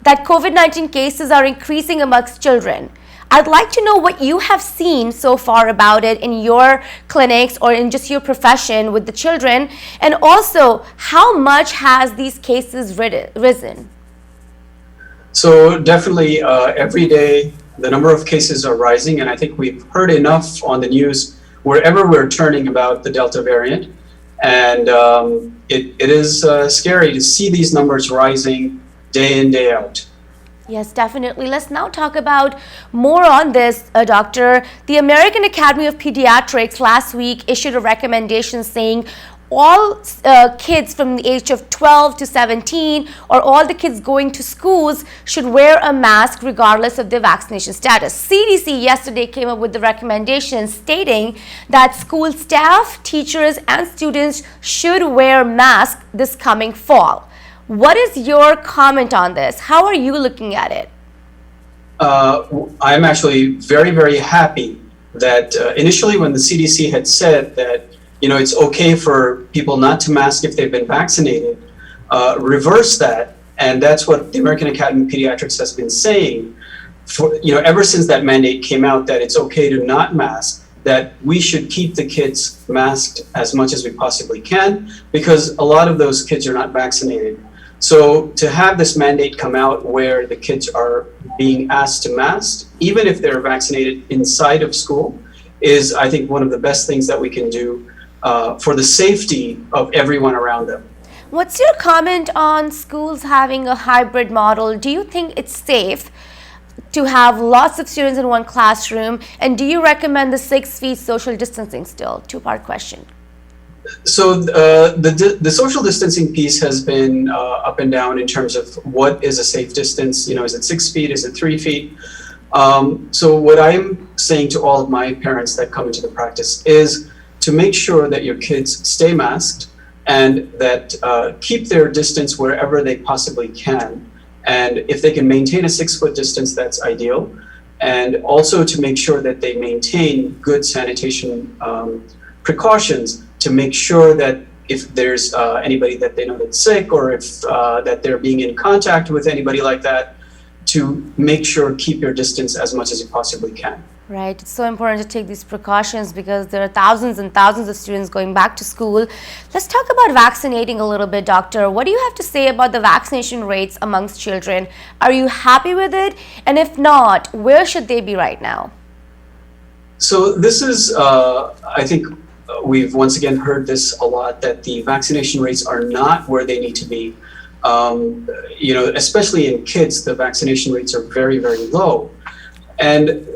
that COVID-19 cases are increasing amongst children. I'd like to know what you have seen so far about it in your clinics or in just your profession with the children, and also how much has these cases risen? So definitely every day the number of cases are rising, and I think we've heard enough on the news wherever we're turning about the Delta variant. And it is scary to see these numbers rising day in, day out. Yes, definitely. Let's now talk about more on this, Doctor. The American Academy of Pediatrics last week issued a recommendation saying all kids from the age of 12 to 17 or all the kids going to schools should wear a mask regardless of their vaccination status. CDC yesterday came up with the recommendation stating that school staff, teachers, and students should wear masks this coming fall. What is your comment on this? How are you looking at it? I'm actually very, very happy that initially when the CDC had said that it's okay for people not to mask if they've been vaccinated, reverse that, and that's what the American Academy of Pediatrics has been saying for ever since that mandate came out, that it's okay to not mask, that we should keep the kids masked as much as we possibly can because a lot of those kids are not vaccinated. So to have this mandate come out where the kids are being asked to mask, even if they're vaccinated inside of school, is I think one of the best things that we can do for the safety of everyone around them. What's your comment on schools having a hybrid model? Do you think it's safe to have lots of students in one classroom? And do you recommend the 6 feet social distancing still? Two-part question. So the social distancing piece has been up and down in terms of what is a safe distance. Is it 6 feet? Is it 3 feet? So what I'm saying to all of my parents that come into the practice is to make sure that your kids stay masked and that keep their distance wherever they possibly can. And if they can maintain a 6-foot distance, that's ideal. And also to make sure that they maintain good sanitation precautions to make sure that if there's anybody that they know that's sick or if that they're being in contact with anybody like that, to make sure keep your distance as much as you possibly can. Right. It's so important to take these precautions because there are thousands and thousands of students going back to school. Let's talk about vaccinating a little bit, Doctor. What do you have to say about the vaccination rates amongst children? Are you happy with it? And if not, where should they be right now? So this is, I think, we've once again heard this a lot, that the vaccination rates are not where they need to be. Especially in kids, the vaccination rates are very, very low. And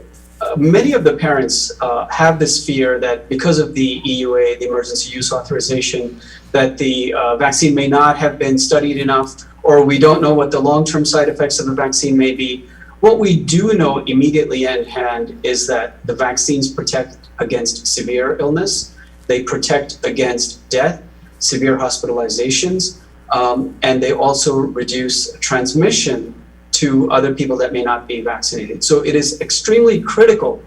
many of the parents have this fear that because of the EUA, the emergency use authorization, that the vaccine may not have been studied enough, or we don't know what the long-term side effects of the vaccine may be. What we do know immediately at hand is that the vaccines protect against severe illness. They protect against death, severe hospitalizations, and they also reduce transmission to other people that may not be vaccinated. So it is extremely critical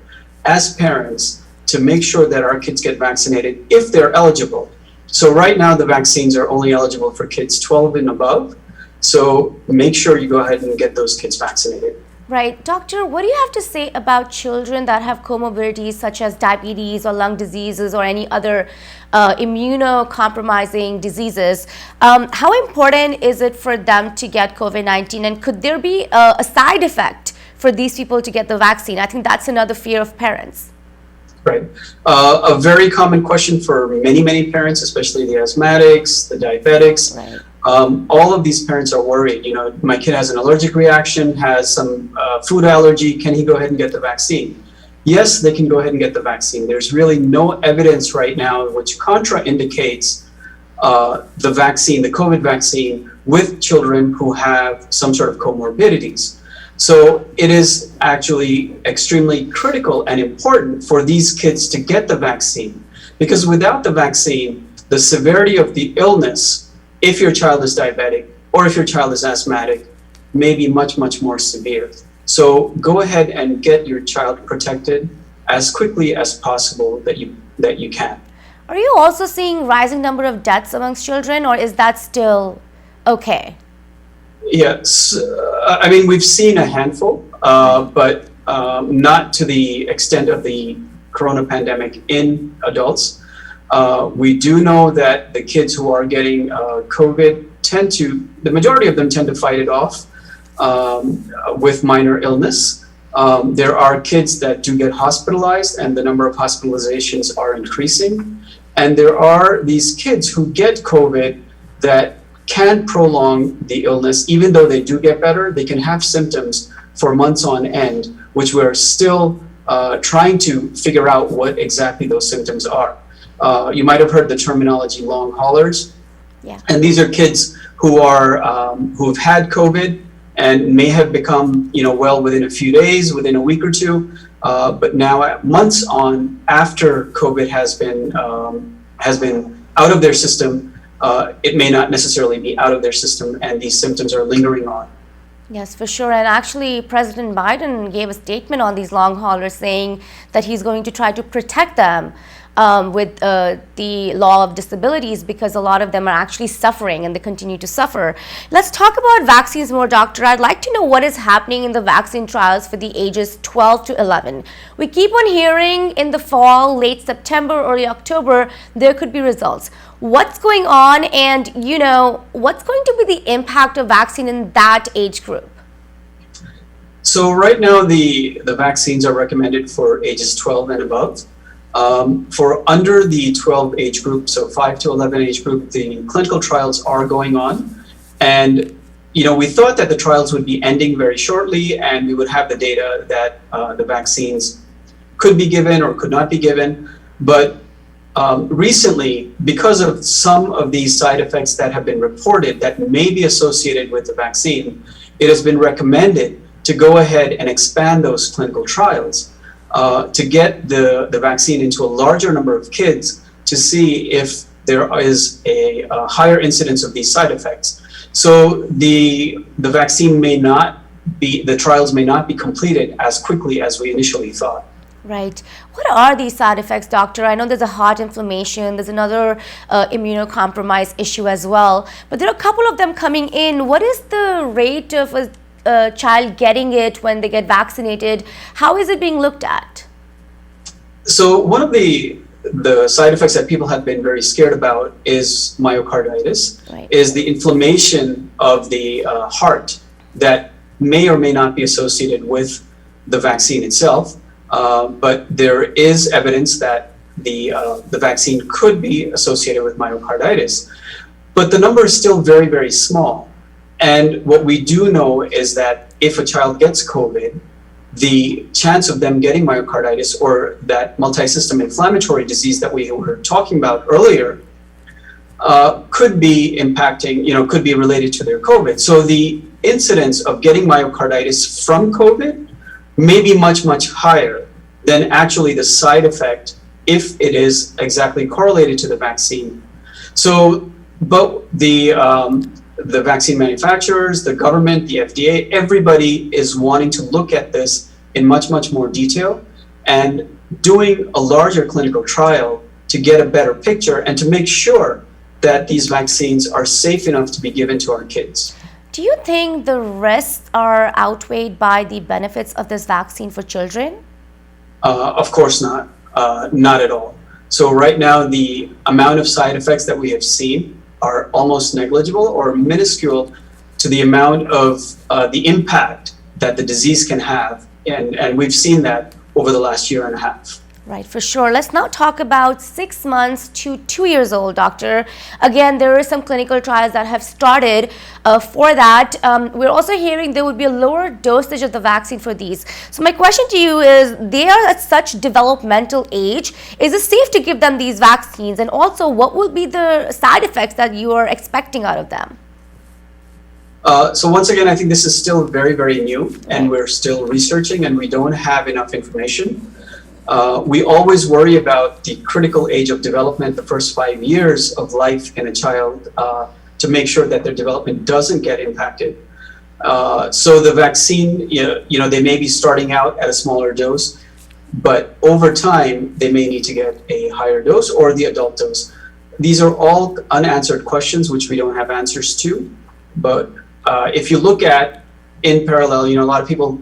as parents to make sure that our kids get vaccinated if they're eligible. So right now the vaccines are only eligible for kids 12 and above. So make sure you go ahead and get those kids vaccinated. Right. Doctor, what do you have to say about children that have comorbidities such as diabetes or lung diseases or any other immunocompromising diseases? How important is it for them to get COVID-19, and could there be a side effect for these people to get the vaccine? I think that's another fear of parents. Right. A very common question for many, many parents, especially the asthmatics, the diabetics. Right. All of these parents are worried. My kid has an allergic reaction, has some food allergy. Can he go ahead and get the vaccine? Yes, they can go ahead and get the vaccine. There's really no evidence right now which contraindicates the vaccine, the COVID vaccine, with children who have some sort of comorbidities. So it is actually extremely critical and important for these kids to get the vaccine, because without the vaccine, the severity of the illness, if your child is diabetic or if your child is asthmatic, may be much, much more severe. So go ahead and get your child protected as quickly as possible that you can. Are you also seeing rising number of deaths amongst children, or is that still okay? Yes, I mean, we've seen a handful, but not to the extent of the corona pandemic in adults. We do know that the kids who are getting COVID the majority of them tend to fight it off with minor illness. There are kids that do get hospitalized, and the number of hospitalizations are increasing. And there are these kids who get COVID that can prolong the illness. Even though they do get better, they can have symptoms for months on end, which we're still trying to figure out what exactly those symptoms are. You might have heard the terminology long haulers. Yeah. And these are kids who are who've had COVID and may have become, well within a few days, within a week or two, but now months on after COVID has been out of their system, it may not necessarily be out of their system, and these symptoms are lingering on. Yes, for sure. And actually, President Biden gave a statement on these long haulers saying that he's going to try to protect them with the law of disabilities, because a lot of them are actually suffering and they continue to suffer. Let's talk about vaccines more, Doctor. I'd like to know what is happening in the vaccine trials for the ages 12 to 11. We keep on hearing in the fall, late September, early October, there could be results. What's going on, and what's going to be the impact of vaccine in that age group? So right now the vaccines are recommended for ages 12 and above. For under the 12 age group, so 5 to 11 age group, the clinical trials are going on. And, we thought that the trials would be ending very shortly, and we would have the data that the vaccines could be given or could not be given. But recently, because of some of these side effects that have been reported that may be associated with the vaccine, it has been recommended to go ahead and expand those clinical trials to get the vaccine into a larger number of kids to see if there is a higher incidence of these side effects. So the vaccine the trials may not be completed as quickly as we initially thought. Right. What are these side effects, Doctor? I know there's a heart inflammation, there's another immunocompromised issue as well, but there are a couple of them coming in. What is the rate of a child getting it when they get vaccinated? How is it being looked at? So one of the side effects that people have been very scared about is myocarditis, Right. is the inflammation of the heart that may or may not be associated with the vaccine itself. But there is evidence that the vaccine could be associated with myocarditis. But the number is still very, very small. And what we do know is that if a child gets COVID, the chance of them getting myocarditis or that multisystem inflammatory disease that we were talking about earlier could be impacting, could be related to their COVID. So the incidence of getting myocarditis from COVID may be much, much higher than actually the side effect if it is exactly correlated to the vaccine. So, but the vaccine manufacturers, the government, the FDA, everybody is wanting to look at this in much, much more detail and doing a larger clinical trial to get a better picture and to make sure that these vaccines are safe enough to be given to our kids. Do you think the risks are outweighed by the benefits of this vaccine for children? Of course not, not at all. So right now, the amount of side effects that we have seen are almost negligible or minuscule to the amount of the impact that the disease can have. And we've seen that over the last year and a half. Right, for sure. Let's now talk about 6 months to 2 years old, Doctor. Again, there are some clinical trials that have started for that. We're also hearing there would be a lower dosage of the vaccine for these. So my question to you is, they are at such developmental age. Is it safe to give them these vaccines? And also, what will be the side effects that you are expecting out of them? So once again, I think this is still very, very new, and we're still researching, and we don't have enough information. We always worry about the critical age of development, the first 5 years of life in a child, to make sure that their development doesn't get impacted. So the vaccine, they may be starting out at a smaller dose, but over time, they may need to get a higher dose or the adult dose. These are all unanswered questions which we don't have answers to, but if you look at in parallel, a lot of people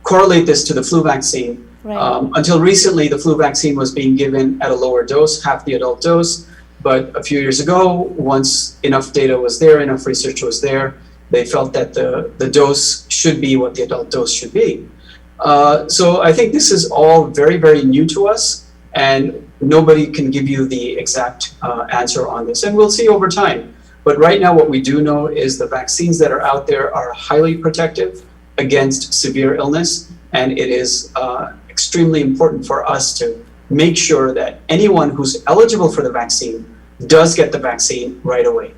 correlate this to the flu vaccine. Right. Until recently, the flu vaccine was being given at a lower dose, half the adult dose. But a few years ago, once enough data was there, enough research was there, they felt that the dose should be what the adult dose should be. So I think this is all very, very new to us, and nobody can give you the exact answer on this. And we'll see over time. But right now, what we do know is the vaccines that are out there are highly protective against severe illness, and it is extremely important for us to make sure that anyone who's eligible for the vaccine does get the vaccine right away.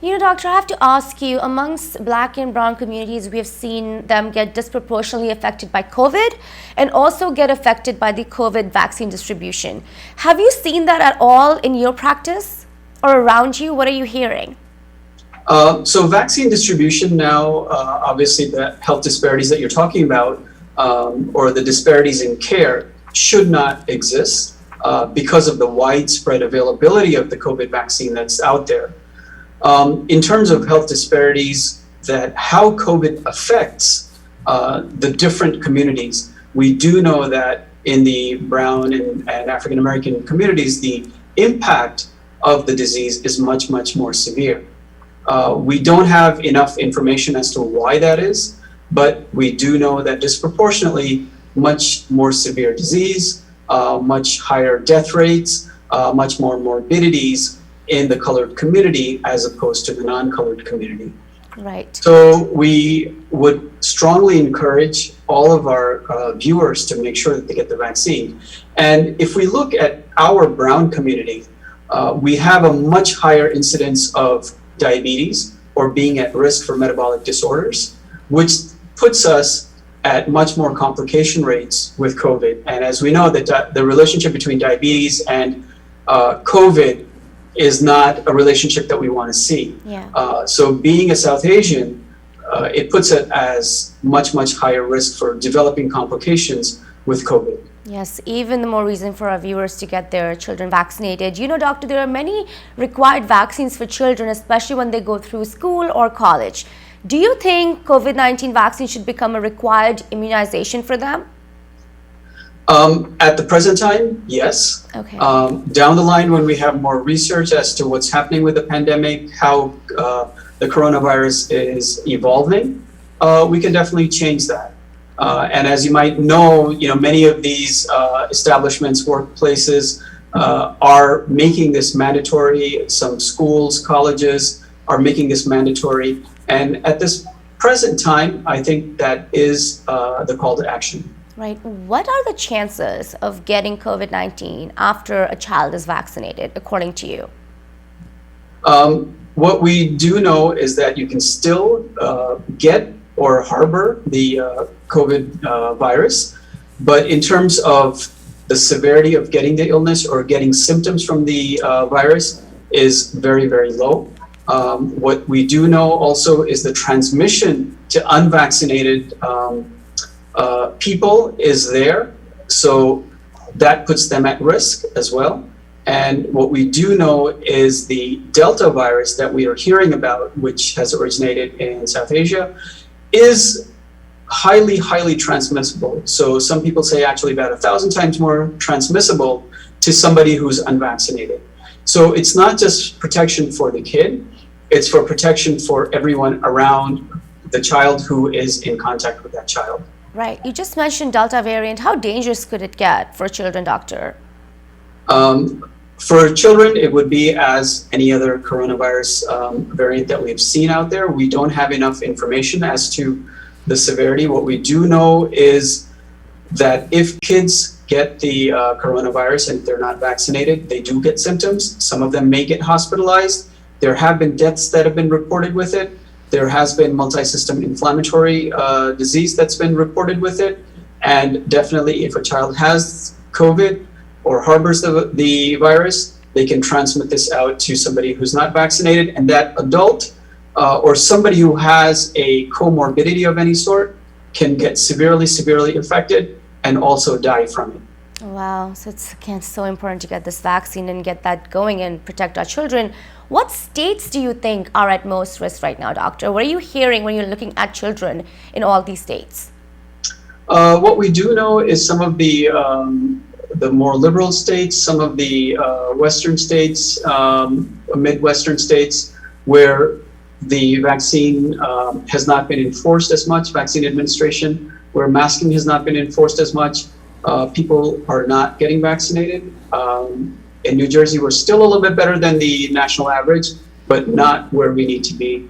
Doctor, I have to ask you, amongst Black and brown communities, we have seen them get disproportionately affected by COVID and also get affected by the COVID vaccine distribution. Have you seen that at all in your practice or around you? What are you hearing? So vaccine distribution now, obviously the health disparities that you're talking about, or the disparities in care should not exist because of the widespread availability of the COVID vaccine that's out there. In terms of health disparities, that how COVID affects the different communities, we do know that in the brown and African American communities, the impact of the disease is much, much more severe. We don't have enough information as to why that is, but we do know that disproportionately much more severe disease, much higher death rates, much more morbidities in the colored community as opposed to the non-colored community. Right. So we would strongly encourage all of our viewers to make sure that they get the vaccine. And if we look at our brown community, we have a much higher incidence of diabetes or being at risk for metabolic disorders, which puts us at much more complication rates with COVID. And as we know, that the relationship between diabetes and COVID is not a relationship that we want to see. Yeah. So being a South Asian, it puts it as much, much higher risk for developing complications with COVID. Yes, even the more reason for our viewers to get their children vaccinated. Doctor, there are many required vaccines for children, especially when they go through school or college. Do you think COVID-19 vaccine should become a required immunization for them? At the present time, yes. Okay. Down the line, when we have more research as to what's happening with the pandemic, how the coronavirus is evolving, we can definitely change that. And as you might know, many of these establishments, workplaces are making this mandatory. Some schools, colleges are making this mandatory. And at this present time, I think that is the call to action. Right. What are the chances of getting COVID-19 after a child is vaccinated, according to you? What we do know is that you can still get or harbor the COVID virus, but in terms of the severity of getting the illness or getting symptoms from the virus is very, very low. What we do know also is the transmission to unvaccinated people is there, so that puts them at risk as well. And what we do know is the Delta virus that we are hearing about, which has originated in South Asia, is highly, highly transmissible. So some people say actually about 1,000 times more transmissible to somebody who's unvaccinated. So it's not just protection for the kid, it's for protection for everyone around the child who is in contact with that child. Right. You just mentioned Delta variant. How dangerous could it get for children, doctor? For children, it would be as any other coronavirus variant that we've seen out there. We don't have enough information as to the severity. What we do know is that if kids get the coronavirus and if they're not vaccinated, they do get symptoms. Some of them may get hospitalized. There have been deaths that have been reported with it. There has been multi-system inflammatory disease that's been reported with it. And definitely if a child has COVID or harbors the virus, they can transmit this out to somebody who's not vaccinated. And that adult or somebody who has a comorbidity of any sort can get severely, severely infected and also die from it. Wow, so it's again so important to get this vaccine and get that going and protect our children. What states do you think are at most risk right now, doctor? What are you hearing when you're looking at children in all these states? What we do know is some of the more liberal states, some of the western states, midwestern states, where the vaccine has not been enforced as much, vaccine administration, where masking has not been enforced as much, people are not getting vaccinated. In New Jersey, we're still a little bit better than the national average, but not where we need to be.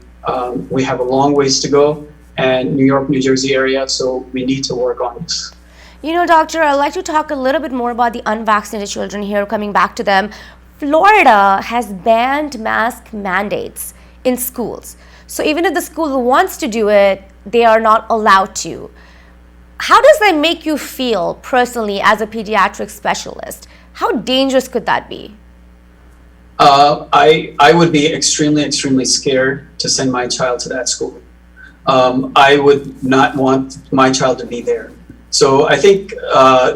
We have a long ways to go, and New York, New Jersey area, so we need to work on this. You know, doctor, I'd like to talk a little bit more about the unvaccinated children here, coming back to them. Florida has banned mask mandates in schools. So even if the school wants to do it, they are not allowed to. How does that make you feel personally as a pediatric specialist? How dangerous could that be? I would be extremely scared to send my child to that school. I would not want my child to be there. So I think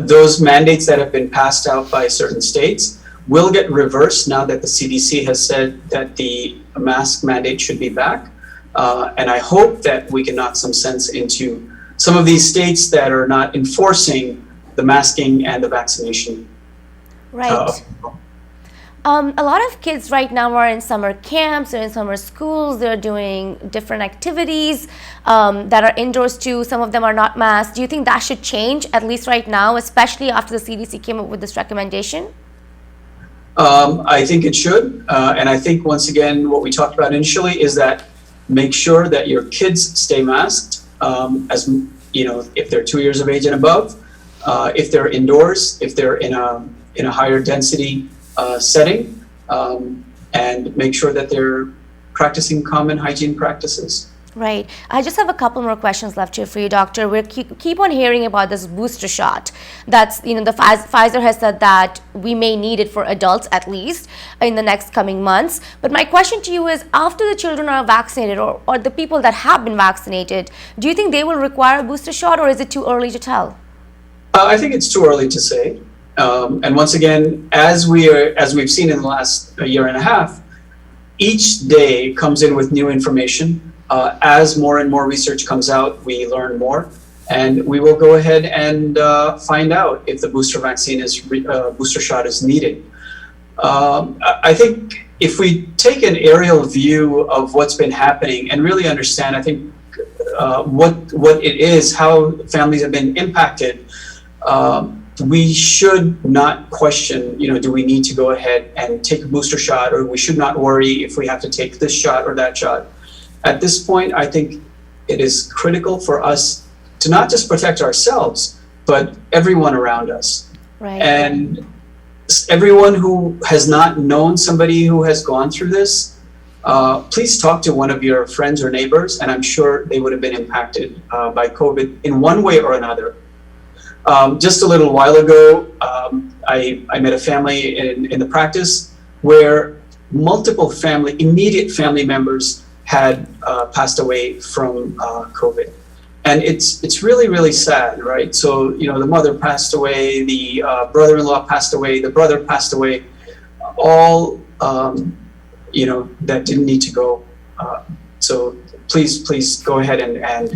those mandates that have been passed out by certain states will get reversed now that the CDC has said that the mask mandate should be back. And I hope that we can knock some sense into some of these states that are not enforcing the masking and the vaccination. Right. A lot of kids right now are in summer camps, they're in summer schools, they're doing different activities that are indoors too. Some of them are not masked. Do you think that should change, at least right now, especially after the CDC came up with this recommendation? I think it should. And I think, once again, what we talked about initially is that make sure that your kids stay masked, as you know, if they're 2 years of age and above, if they're indoors, if they're in a higher density setting, and make sure that they're practicing common hygiene practices. Right. I just have a couple more questions left here for you, doctor. We keep on hearing about this booster shot. That's, you know, the Pfizer has said that we may need it for adults at least in the next coming months. But my question to you is, after the children are vaccinated, or the people that have been vaccinated, do you think they will require a booster shot, or is it too early to tell? I think it's too early to say. And once again, as we've seen in the last year and a half, each day comes in with new information. As more and more research comes out, we learn more, and we will go ahead and find out if the booster shot is needed. I think if we take an aerial view of what's been happening and really understand, I think what it is, how families have been impacted, we should not question, you know, do we need to go ahead and take a booster shot, or we should not worry if we have to take this shot or that shot. At this point, I think it is critical for us to not just protect ourselves, but everyone around us. Right. And everyone who has not known somebody who has gone through this, please talk to one of your friends or neighbors, and I'm sure they would have been impacted by COVID in one way or another. Just a little while ago, I met a family in the practice where multiple immediate family members had passed away from COVID. And it's really sad, right? So, you know, the mother passed away, the brother-in-law passed away, the brother passed away, all, you know, that didn't need to go. So please go ahead and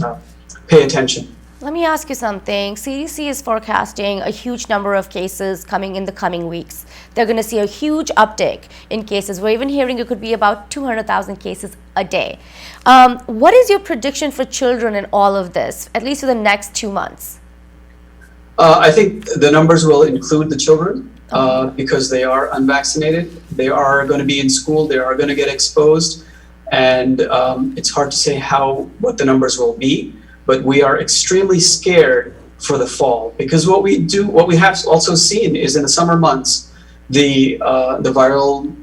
pay attention. Let me ask you something. CDC is forecasting a huge number of cases coming in the coming weeks. They're going to see a huge uptick in cases. We're even hearing it could be about 200,000 cases a day. What is your prediction for children in all of this, at least for the next 2 months? I think the numbers will include the children because they are unvaccinated. They are going to be in school. They are going to get exposed. And it's hard to say what the numbers will be. But we are extremely scared for the fall, because what we have also seen is in the summer months, the viral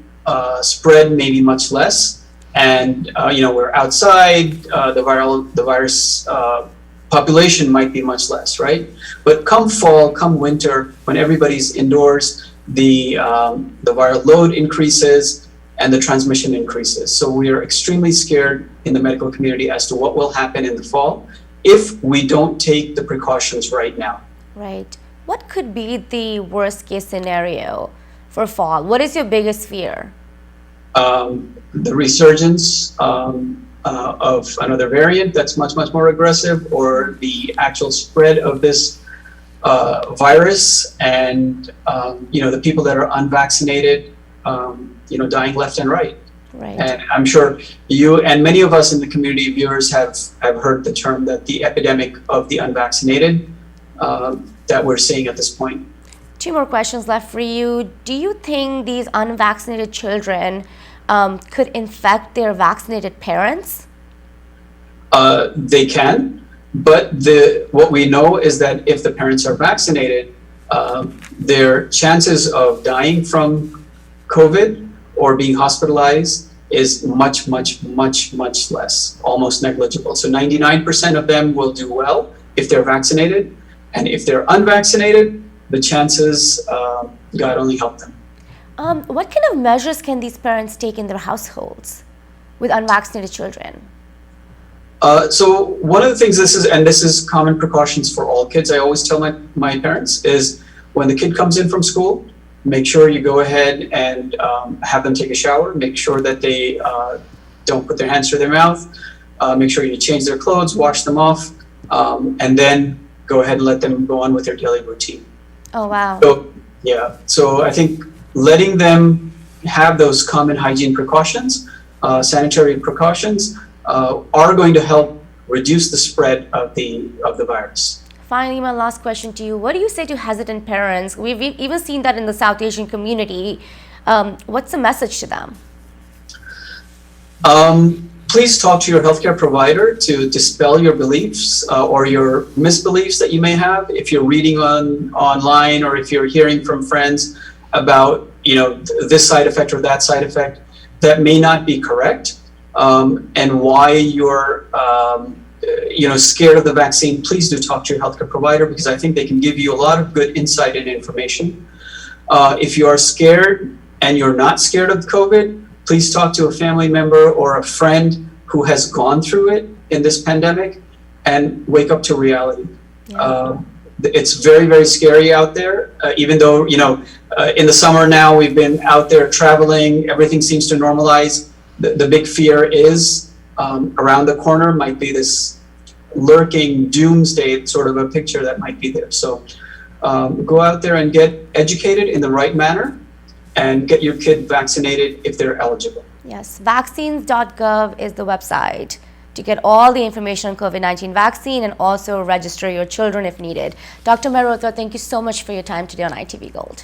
spread may be much less, and you know, we're outside, the virus population might be much less, right? But come fall, come winter, when everybody's indoors, the viral load increases and the transmission increases. So we are extremely scared in the medical community as to what will happen in the fall if we don't take the precautions right now. Right. What could be the worst case scenario for fall? What is your biggest fear? The resurgence of another variant that's much, much more aggressive, or the actual spread of this virus, and the people that are unvaccinated, dying left and right. Right. And I'm sure you and many of us in the community viewers have heard the term that the epidemic of the unvaccinated that we're seeing at this point. Two more questions left for you. Do you think these unvaccinated children could infect their vaccinated parents? They can, but what we know is that if the parents are vaccinated, their chances of dying from COVID or being hospitalized is much, much, much, much less, almost negligible. So 99% of them will do well if they're vaccinated, and if they're unvaccinated, the chances, God only help them. What kind of measures can these parents take in their households with unvaccinated children? So one of the things this is common precautions for all kids. I always tell my parents is when the kid comes in from school, make sure you go ahead and have them take a shower. Make sure that they don't put their hands through their mouth. Make sure you change their clothes, wash them off, and then go ahead and let them go on with their daily routine. Oh, wow. So, yeah. So I think letting them have those common hygiene precautions, sanitary precautions, are going to help reduce the spread of the virus. Finally, my last question to you. What do you say to hesitant parents? We've even seen that in the South Asian community. What's the message to them? Please talk to your healthcare provider to dispel your beliefs or your misbeliefs that you may have. If you're reading online, or if you're hearing from friends about this side effect or that side effect, that may not be correct, and why you're scared of the vaccine, please do talk to your healthcare provider, because I think they can give you a lot of good insight and information. If you are scared and you're not scared of COVID, please talk to a family member or a friend who has gone through it in this pandemic and wake up to reality. Yeah. It's very, very scary out there, even though, in the summer now we've been out there traveling, everything seems to normalize. The big fear is around the corner might be this lurking doomsday sort of a picture that might be there. So go out there and get educated in the right manner and get your kid vaccinated if they're eligible. Yes, vaccines.gov is the website to get all the information on COVID-19 vaccine and also register your children if needed. Dr. Mehrotra, thank you so much for your time today on ITV Gold.